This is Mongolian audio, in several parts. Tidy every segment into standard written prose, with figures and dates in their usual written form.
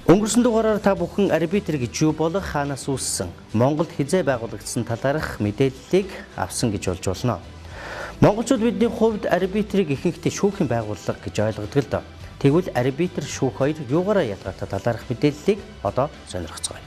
Өнгөрсөн дугаараар та бүхэн арбитр гэж юу болох, хаанаас үүссэн, Монголд хизээ байгуулагдсан талаарх мэдээллийг авсан гэж болж болно. Монголчууд бидний хувьд арбитрийг ихэнхдээ шүүхийн байгууллага гэж ойлгодог л доо. Тэгвэл арбитр, шүүх хоёр юугаараа ялгаатай талаарх мэдээллийг одоо сонирхцгаая.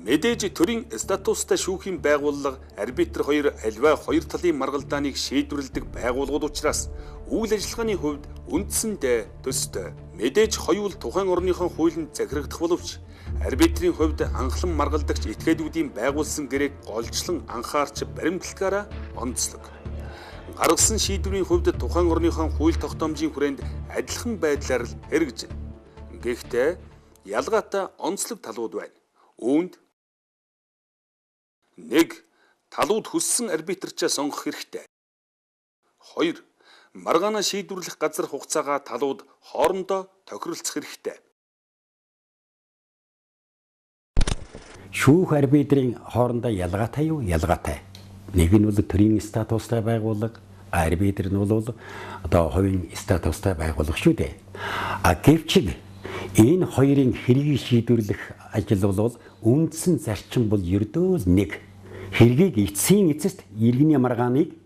Мэдээж төрийн статустай шүүхийн байгууллага арбитр хоёр альва хоёр талын маргалдааныг шийдвэрлэдэг байгууллагууд учраас үйл ажиллагааны хувьд үндсэндээ төстэй. Мэдээж хоёул тухайн орныхон хуулинд захирагдах боловч арбитрийн хувьд анхлан маргалдагч этгээдүүдийн байгуулсан гэрээг голжлон анхаарч баримтлагаараа онцлог. Гаргасан шийдвэрийн хувьд тухайн орныхон хууль тогтоомжийн хүрээнд адилхан байдлаар л хэрэгжинэ. Гэхдээ ялгаатай онцлог талууд байна. Үүнд 1. Талууд хүссэн арбитрчаа сонгох хэрэгтэй. 2. Маргаанаа шийдвэрлэх газар хугацаагаа талууд хоорондоо тохиролцох хэрэгтэй. Шүүх арбитрийн хоорондоо ялгаатай юу? Ялгаатай. Нэг нь бол төрийн статустай байгууллага, арбитр нь бол одоо хувийн статустай байгууллага шүү дээ. Гэвч энэ хоёрын хэргийг шийдвэрлэх ажил бол үндсэн зарчим бол ердөө л нэг. Хэргийг эцсийн эцэст иргэний маргааныг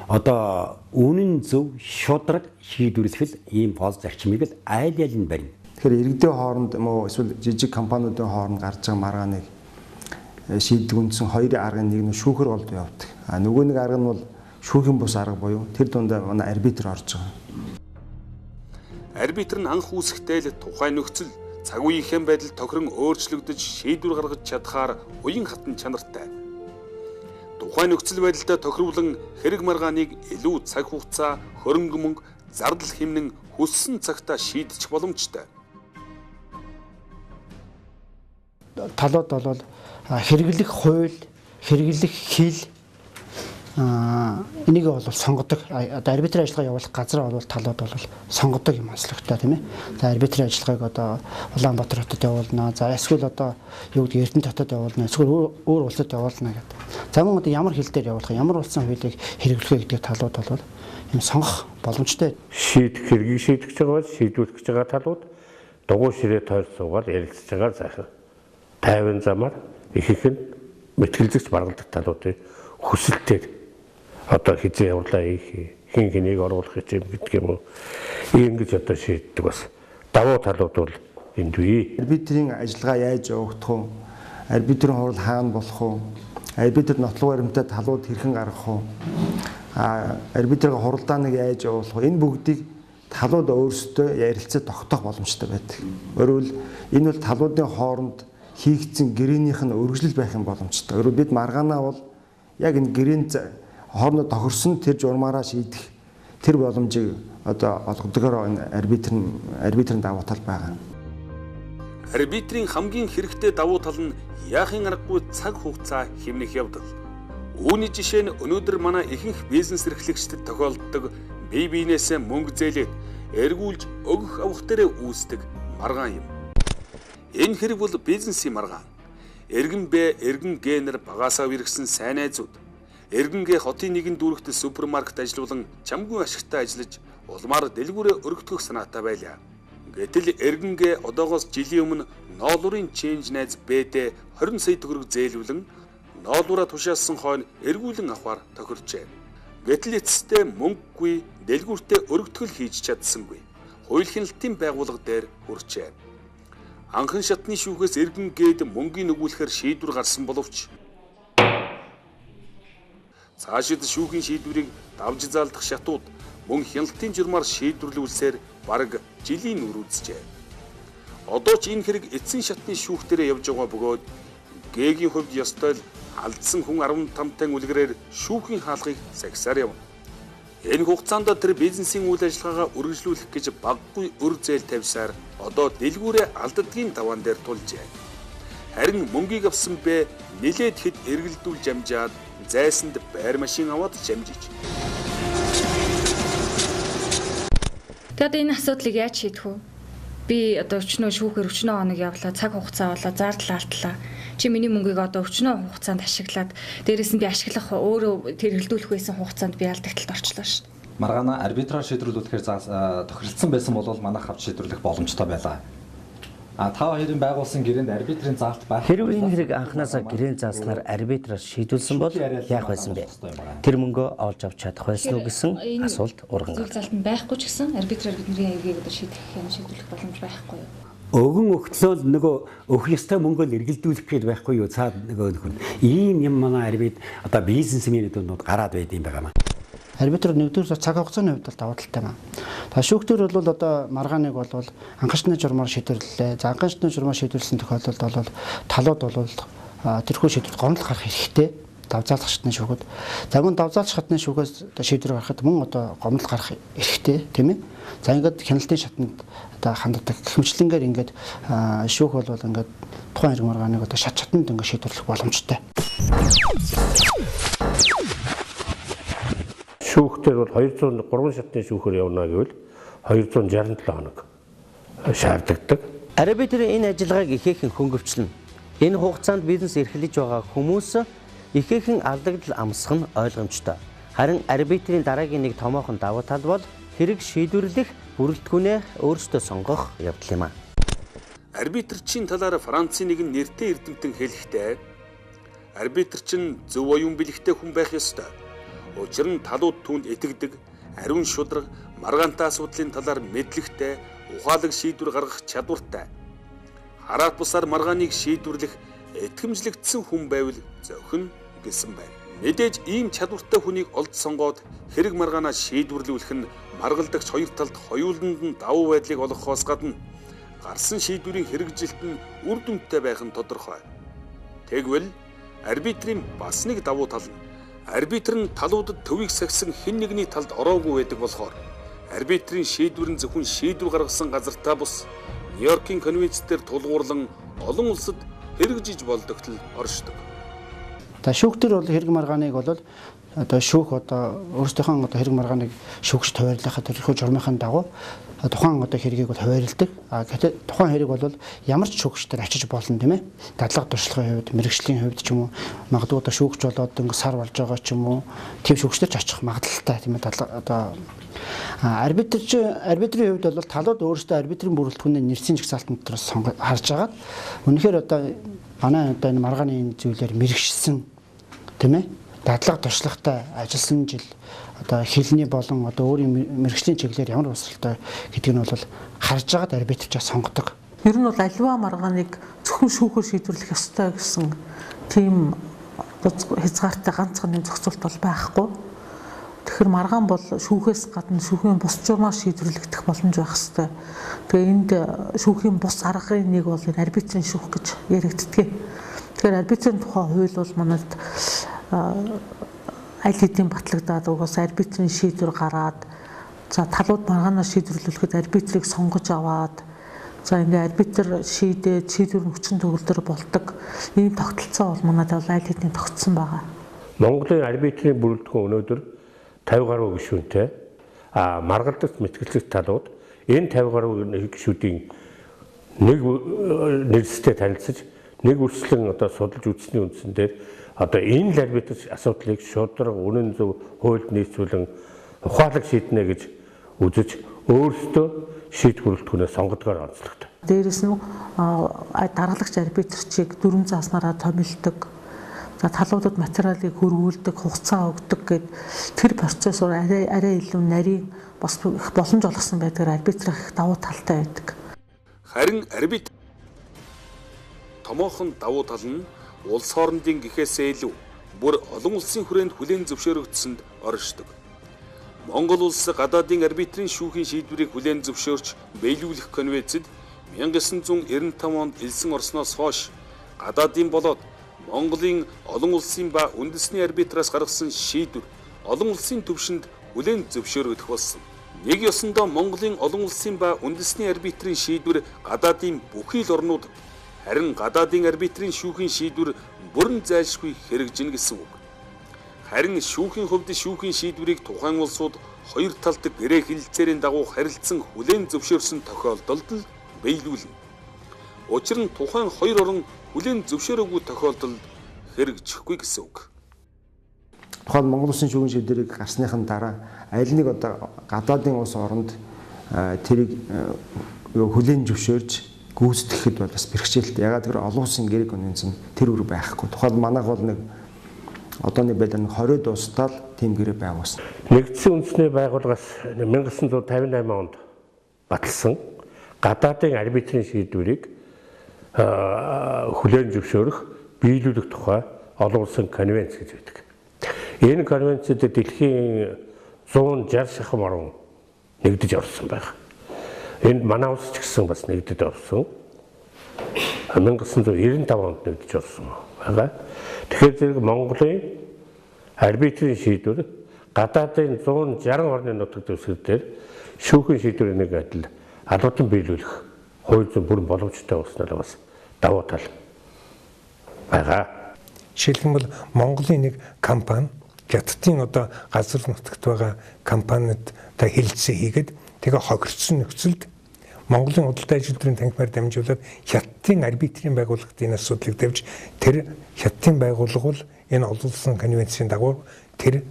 одоо үнэн зөв шударга шийдвэрлэх ийм гол зарчмыг л айл нь барина. Тэгэхээр иргэдийн хооронд мөн эсвэл жижиг компаниудын хооронд гарч байгаа маргааныг шийддэг үндсэн хоёрын аргын нэг нь шүүхэр болд явдаг. Нөгөө нэг арга нь бол шүүхийн бус арга буюу тэр дунд манай арбитр орж байгаа. Арбитр нь анх үүсэхдээ л тухайн нөхцөл цаг үеийнхэн байдал тохирон өөрчлөгдөж шийдвэр гаргаж чадхаар уян хатан чанартай. Тухайн нөхцөл байдалтай тохируулан хэрэг маргааныг илүү цаг хугацаа, хөрөнгө мөнгө, зардал хэмнэн хүссэн цагтаа шийдчих боломжтой. Талууд бол хэрэглэх хууль, хэрэглэх хил энийг бол сонгодог. Одоо арбитрийн ажиллагаа явуулах газар бол талууд бол сонгодог юм онцлогтой тийм ээ. За арбитрийн ажиллагааг одоо Улаанбаатар хотод явуулна. За эсвэл одоо юу гэдэг Эрдэнэт хотод явуулна. Эсвэл өөр улсад явуулна гэдэг. За мөн одоо ямар хил дээр явуулах, ямар улсын хуулийг хэрэглэх гэдэг талууд бол юм сонгох боломжтой. Шийдэх хэргийг шийдэж байгаа бол шийдвэрлэх гэж байгаа талууд дугуй ширээ тойр суугаад ярилцж байгаа захир. Тайван замаар их нь мэтгэлзэгч маргалдах талуудын хүсэлтээр одоо хизээ явуулаа хин хэнийг оруулах гэж гэдэг юм уу. Ингэж одоо шийддэг бас давуу талууд бол энд бий. Арбитрийн ажиллагаа яаж явагдах вэ? Арбитрийн хурал хаана болох вэ? Арбитр нотлог баримтаа талууд хэрхэн гаргах вэ? Арбитрийн хуралдааныг яаж явуулах вэ? Энэ бүгдийг талууд өөрсдөө ярилцаж тогтоох боломжтой байдаг. Өөрөөр энэ бол талуудын хооронд хийгдсэн гэрээнийх нь өргөжлөл байх юм боломжтой. Өөрөөр бид маргаанаа бол яг энэ гэрээн хоорондоо тохирсон тэр журмаараа шийдэх тэр боломжийг одоо олгодогоор энэ арбитрийн давуу тал байгаа. Арбитрийн хамгийн хэрэгтэй давуу тал нь яахын аргагүй цаг хугацаа хэмнэх явдал. Үүний жишээ нь өнөөдөр манай ихэнх бизнес эрхлэгчдэд тохиолддог бие биенээсээ мөнгө зээлээд эргүүлж өгөх авах дээрээ үүсдэг маргаан юм. Энэ хэрэг бол бизнесийн маргаан. Эргэн Б, эргэн Г-нэр багасаа иргсэн сайн найзууд. Эргэн Г хотын нэгэн дүүрэгт супермаркет ажиллуулан чамгүй ашигтай ажиллаж улмаар дэлгүүрээ өргөдгөх санаатай байлаа. Гэтэл эргэн Г одоогоос жилийн өмнө ноолуурын ченж найз Б-д 20 сая төгрөг зээлүүлэн ноолуураа тушаалсан хойно эргүүлэн авахар тохирчээ. Гэтэл эцэстээ мөнгөгүй дэлгүүртээ өргөдгөл хийж чадсангүй. Хууль хяналтын байгууллага дээр хүрчээ. Анхан шатны шүүхээс эргэн Г-д мөнгийг өгүүлэхээр шийдвэр гарсан боловч цаашид шүүхийн шийдвэрийг давж заалдах шатууд мөн хяналтын журмаар шийдвэрлүүлсээр бараг жилийн үр үзжээ. Одоо ч энэ хэрэг эцсийн шатны шүүх дээрээ явж байгаа бөгөөд Г-гийн хувьд ёстой л алдсан хүн 15 тань үлгэрээр шүүхийн хаалгыг сагсаар явна. Энэ хугацаанд тэр бизнесийн үйл ажиллагаагаа үргэлжлүүлэх гэж баггүй өр зээл тавьсаар одоо дэлгүүрээ алддгийн таван дээр тулжээ. Харин мөнгийг авсан бэ нилээд хэд эргэлдүүлж амжаад зайсанд байр машин аваад жамжиж. Тэгэд энэ асуудлыг яаж шийдэх вэ? Би одоо өчнөө шүүхээр өчнөө хоног явлаа, цаг хугацаа болоо, зардал алтлаа. Чи миний мөнгийг одоо өчнөө хугацаанд ашиглаад дээрээс нь би ашиглах өөрөө тэр хэрэглүүлэх байсан хугацаанд би алдагталд орчлоо шүү дээ. Маргаана арбитраар шийдвэрлүүлэхээр тохиролцсон байсан бол манайх авч шийдвэрлэх боломжтой байлаа. та хоёрын байгуулсан гэрээнд арбитрийн заалт байх. Хэрвээ энэ хэрэг анханасаа гэрээнд зааснаар арбитраас шийдүүлсэн бол яах байсан бэ? Тэр мөнгөө олж авч чадах байсан уу гэсэн асуулт урган гарна. Заалт нь байхгүй ч гэсэн арбитраар бидний аягийг одоо шийдвэрлэх боломж байхгүй юу? Өгөн өгтлөөл нөгөө өгөх ёстой мөнгөө эргэлдүүлэх гээд байхгүй юу? Цаад нөгөө хүн. Ийм юм манай арбит одоо бизнесменүүд гараад байд юм байгаа маа. Арбитр нэгдүгээр цаг хугацааны хувьд бол давуу талтай маа. Та шүүгтэр бол одоо маргааныг бол анхаарчны журмаар шийдвэрлэлээ. За анхаарчны журмаар шийдвэрлсэн тохиолдолд бол талууд бол тэрхүү шийдвэрт гомдол гарах хэрэгтэй. Давзаалах шатны шүүхэд. За мөн давзаалах шатны шүүхээс шийдвэр гаргахад мөн одоо гомдол гарах хэрэгтэй, тийм ээ. За ингээд хяналтын шатанд одоо ханддаг гихмчлэнгээр ингээд шүүх бол ингээд тухайн хэрэг маргааныг одоо шат шатанд ингээд шийдвэрлэх боломжтой. Шүүхтэр бол 203 шатны шүүхээр явна гэвэл 267 хоног шаардлагадаг. Арбитрийн энэ ажиллагааг ихээхэн хөнгөвчлөн. Энэ хугацаанд бизнес эрхлэж байгаа хүмүүс ихээхэн алдагдал амсах нь ойлгомжтой. Харин арбитрийн дараагийн нэг томоохон давуу тал бол хэрэг шийдвэрлэх бүрэлдэхүүнээ өөрсдөө сонгох явдал юм а. Арбитрчийн талаар Францын нэгэн нэртэй эрдэмтэн хэлэхдээ арбитрчин зөв оюун бэлэгтэй хүн байх ёстой. Учир нь талууд түүнд итгэдэг, ариун шударга, маргаантай асуудлын талаар мэдлэгтэй, ухаалаг шийдвэр гаргах чадвартай. Хараат бусаар маргааныг шийдвэрлэх итгэмжлэгдсэн хүн байвал зөвхөн гэсэн байна. Мэдээж ийм чадвартай хүнийг олж сонгоод хэрэг маргаанаа шийдвэрлүүлэх нь маргалдагч хоёр талд хоёуланд нь давуу байдлыг олгохоос гадна гарсан шийдвэрийн хэрэгжилт нь үр дүнтэй байх нь тодорхой. Тэгвэл арбитрийн бас нэг давуу тал нь арбитр нь талуудад төвийг сахисан хэн нэгний талд ороогүй байдаг болохоор арбитрийн шийдвэр нь зөвхөн шийдвэр гаргасан газартаа бус Нью-Йоркийн конвенцээр тулгуурлан олон улсад хэрэгжиж болдогт л оршдог. За шүүгтэр бол хэрэг маргааныг бол одоо шүүх одоо өөрсдийнхөө одоо хэрэг маргааныг шүүгч хуваарлахад тэрхүү журмынхаа дагуу тухайн одоо хэргийг бол хуваарлдаг. Гэтэл тухайн хэрэг бол ямар ч шүүгчдэр очиж болно тийм ээ. Дадлага туршлагын хувьд, мэрэгжлийн хувьд ч юм уу магадгүй одоо шүүгч болоод ингэ сар болж байгаа ч юм уу тийм шүүгчдэр ч очих магадлалтай тийм ээ. Дадлага одоо арбитрийн хувьд бол талууд өөрсдөө арбитрийн бүрэлдэхүүнээ нэрсийн жагсаалтанд дотор харж агаад үнэхээр одоо манай одоо энэ маргааны энэ зүйлээр мэрэгшсэн тийм ээ. Дадлага туршлагатай ажилласан жил одоо хэлний болон одоо өөрийн мэрэгжлийн чиглэлээр ямар босралтай гэдгийг нь бол харж байгаад арбитрчаа сонгодог. Ер нь бол аливаа маргааныг зөвхөн шүүхээр шийдвэрлэх ёстой гэсэн тийм хязгаартай ганцхан нэг зохицуулт бол байхгүй. Тэгэхээр маргаан бол шүүхээс гадна шүүхийн бус журмаар шийдвэрлэгдэх боломж байх ёстой. Тэгээ энд шүүхийн бус аргын нэг бол энэ арбитрийн шүүх гэж яригддаг. Тэгэхээр арбитрийн тухай хууль бол манайд аль хэдийн батлагдаад угаас арбитрийн шийдвэр гараад за талууд маргаанаар шийдвэрлүүлэхэд арбитрийг сонгож аваад за ингээ арбитр шийдээд шийдвэр нь хүчин төгөлдөр болдог ийм тогтолцоо бол манайд аль хэдийн тогтсон байгаа. Монголын арбитрийн бүрэлдэхүүн өнөөдөр 50 гаруй гишүүнтэй маргалдагч мэтгэлцэх талууд энэ 50 гаруй гишүүдийн нэг нэрстэй танилцаж нэг үрслэн одоо судалж үзсний үндсэн дээр одоо энэ л арбитр асуудлыг шударга үнэн зөв хуульд нийцүүлэн ухаалаг шийднэ гэж үзэж өөрсдөө шийдвэр бүрэлдэхүүнээ сонгодгоор онцлогтой. Дээрээс нь дараалагч арбитрчийг дүрм зааснараа томилдог. За талуудад материалыг хөрвүүлдэг, хугацаа өгдөг гэд тэр процессор арай илүү нарийн бас их боломж олгосон байдгаар арбитрийн их давуу талтай байдаг. Харин арбитр томоохон давуу тал нь улс хоорондын гэхээсээ илүү бүр олон улсын хүрээнд хүлээн зөвшөөрөгдсөнд оршдог. Монгол улс гадаадын арбитрийн шүүхийн шийдвэрийг хүлээн зөвшөөрч биелүүлэх конвенцэд 1995 онд элсэн орсноос хойш гадаадын болоод Монголын олон улсын ба үндэсний арбитраас гаргасан шийдвэр олон улсын түвшинд хүлээн зөвшөөрөгдөх болсон. Нэг ёсондоо Монголын олон улсын ба үндэсний арбитрийн шийдвэр гадаадын бүхий л орнууд харин гадаадын арбитрийн шүүхийн шийдвэр бүрэн зайлшгүй хэрэгжинэ гэсэн үг. Харин шүүхийн хувьд шүүхийн шийдвэрийг тухайн улсууд хоёр талд гэрээ хэлэлцээрийн дагуу харилцсан хүлээн зөвшөөрсөн тохиолдолд л биелүүлнэ. Учир нь тухайн хоёр орн хүлээн зөвшөөрөөгүй тохиолдолд хэрэгжихгүй гэсэн үг. Тухайн Монгол Улсын шүүхийн шийдвэрийг гарсныхан дараа аль нэг одоо гадаадын улс оронд тэрийг хүлээн зөвшөөрж гүйцэтгэхэд бол бас бэрхшээлтэй. Ягаад гэвэл олон улсын гэрэг конвенц нь тэр үр байхгүй. Тухайн манайх бол нэг одооны байдлаар 20 дуустал тийм гэрээ байгуулсан. Нэгдсэн үндэсний байгууллагаас 1958 онд баталсан гадаадын арбитрийн шийдвэрийг хүлээн зөвшөөрөх, биелүүлэх тухай олон улсын конвенц гэж байдаг. Энэ конвенцэд дэлхийн 160 шахам орн нэгдэж орсон байна. Энд манай улс ч гэсэн бас нэгдэж орсон. 1995 онд нэгдэж орсон байгаа. Тэгэхээр зэрэг Монголын арбитрийн шийдвэр гадаадын 160 орны нутаг дэвсгэр дээр шүүхийн шийдвэрийн нэг адил албатан биелүүлэх хууль зүйн бүрэн боломжтой болсноор бас давуу тал байгаа. Жишээлбэл Монголын нэг компани Хятадын одоо газар нутагт байгаа компанид та хэлэлцээ хийгээд тэгээ хохирцсон нөхцөлд Монголын худалдаа ажилтны танхимаар дамжуулаад Хятадын арбитрийн байгууллагад энэ асуудлыг тавьж тэр Хятадын байгууллага бол энэ олон улсын конвенцийн дагуу тэр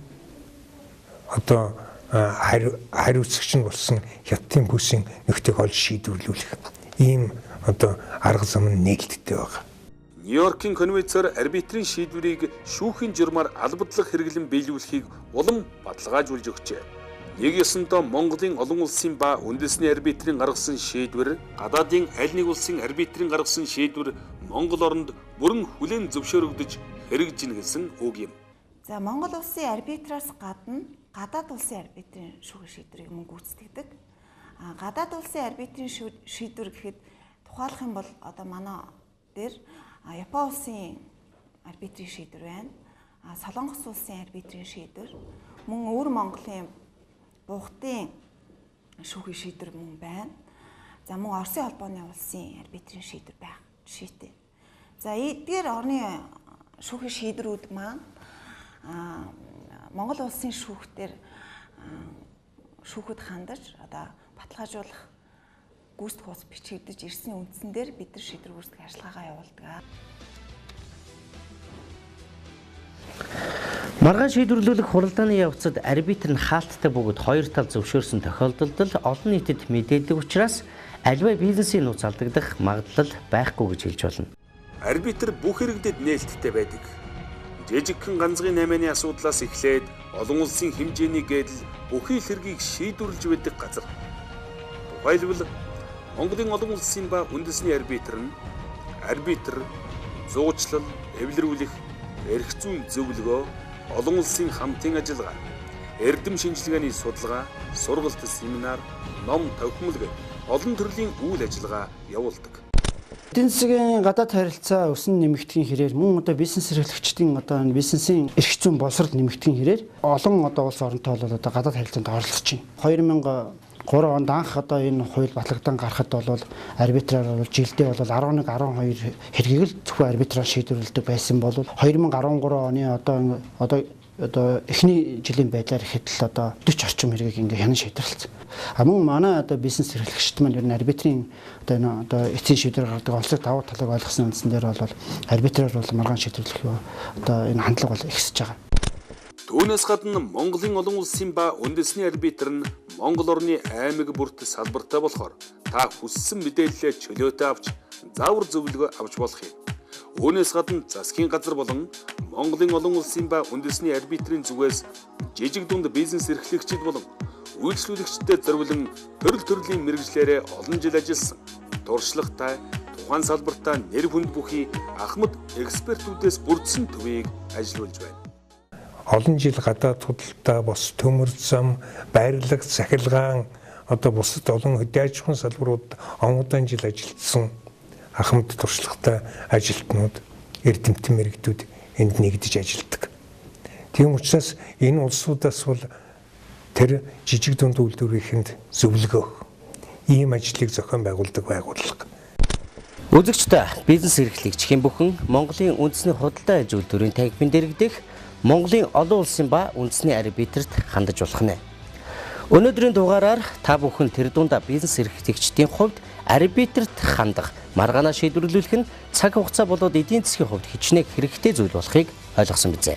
одоо хариуцагч нь болсон Хятадын бүсийн нөхдөг олж шийдвэрлүүлэх ийм одоо арга зам нь нээлттэй байгаа. Нью-Йоркийн конвенцээр арбитрийн шийдвэрийг шүүхийн журмаар албадлах хэрэглэн биелүүлэхийг улам баталгаажуулж өгчээ. Нэг ёсондоо Монголын олон улсын ба үндэсний арбитрийн гаргасан шийдвэр, гадаадын аль нэг улсын арбитрийн гаргасан шийдвэр Монгол оронд бүрэн хүлээн зөвшөөрөгдөж хэрэгжинэ гэсэн үг юм. За Монгол улсын арбитраас гадна гадаад улсын арбитрийн шүүхийн шийдвэрийг мөн гүйцэтгэдэг. Гадаад улсын арбитрийн шийдвэр гэхэд тухайлах юм бол одоо манай дээр Япон улсын арбитрийн шийдвэр байна. Солонгос улсын арбитрийн шийдвэр, мөн өвөр Монголын Буухтын шүүхийн шийдвэр мөн байна. За мөн Оросын холбооны улсын арбитрийн шийдвэр байх жишээтэй. За эдгээр орны шүүхийн шийдвэрүүд маань Монгол улсын шүүхтэр шүүхэд хандаж одоо баталгаажуулах гүйцэтгэх хуудас бичигдэж ирсэн үндсэн дээр бид нар шийдвэр гүйцэтгэх ажиллагаагаа явуулдаг. Маргаан шийдвэрлүүлэх хуралдааны явцад арбитр нь хаалттай бөгөөд хоёр тал зөвшөөрсөн тохиолдолд олон нийтэд мэдээлдэг учраас аливаа бизнесийн нууц алдагдах магадлал байхгүй гэж хэлж болно. Арбитр бүх иргэдэд нээлттэй байдаг. Жижигхэн ганцгийн 8-ны асуудлаас эхлээд олон улсын хэмжээний гэдэл бүхий л хэргийг шийдвэрлэж байдаг газар. Тухайлбал Монголын олон улсын ба үндэсний арбитр нь зуучлал, эвлэрүүлэх, эрх зүйн зөвлөгөө, олон улсын хамтын ажиллагаа, эрдэм шинжилгээний судалгаа, сургалт семинар, ном товхимол олон төрлийн үйл ажиллагаа явуулдаг. Эдийн засгийн гадаад харилцаа өсөн нэмэгдэхийн хэрээр мөн одоо бизнес эрхлэгчдийн одоо бизнесийн эрх зүйн боловсрол нэмэгдэхийн хэрээр олон одоо улс оронтой бол одоо гадаад харилцаанд оролцож байна. 2003 онд анх одоо энэ хууль батлагдсан гарахад бол арбитраар бол жилдээ бол 11-12 хэргийг л зөвхөн арбитраар шийдвэрлэдэг байсан бол 2013 оны одоо эхний жилийн байдлаар ихэд л одоо 40 орчим хэргийг ингээ хянан шийдвэрлэсэн. Мөн манай одоо бизнес эрхлэгчид маань ер нь арбитрийн одоо эцсийн шийдвэр гаргадаг онцлог давуу талыг ойлгосон үндсэн дээр бол арбитраар бол маргаан шийдвэрлэх одоо энэ хандлага бол ихсэж байгаа. Түүнээс гадна Монголын олон улсын ба үндэсний арбитр нь Монгол орны аймаг бүрт салбартай болохоор та хүссэн мэдээлэлээ чөлөөтэй авч заавар зөвлөгөө авч болох юм. Үүнээс гадна засгийн газар болон Монголын олон улсын ба үндэсний арбитрийн зүгээс жижиг дунд бизнес эрхлэгчид болон үйлчлүүлэгчдэд зориулан төрлийн мэргэжлээрээ олон жил ажилласан. Туршлагатай, тухайн салбартаа нэр хүнд бүхий ахмад экспертүүдээс бүрдсэн төвийг ажиллуулж байна. Олон жил гадаад худалдаа бос төмөр зам, байрлал, цахилгаан одоо бусад олон хөдөө аж ахуйн салбарууд онгоцон жил ажилласан ахмад туршлагатай ажилтнууд, эрдэмтэн мэргэдүүд энд нэгдэж ажилладаг. Тийм учраас энэ улсуудаас бол тэр жижиг дунд үйлдвэрийнхэнд зөвлөгөөх ийм ажлыг зохион байгуулдаг байгууллага. Үзэгчтэй бизнес эрхлэгч хэн бүхэн Монголын үндэсний худалдаа аж үйлдвэрийн танхимын дэргэдэх Монголын олон улсын ба үндэсний арбитрт хандаж болох нэ. Өнөөдрийн дугаараар та бүхэн тэр дундаа бизнес эрхлэгчдийн хувьд арбитрт хандах, маргаанаа шийдвэрлүүлэх нь цаг хугацаа болоод эдийн засгийн хувьд хичнээн хэрэгтэй зүйл болохыг ойлгосон биз.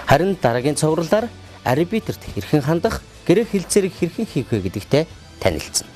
Харин дараагийн цовруулаар арбитрт хэрхэн хандах, гэрээ хэлцээрийг хэрхэн хийх вэ гэдэгтээ танилцсан.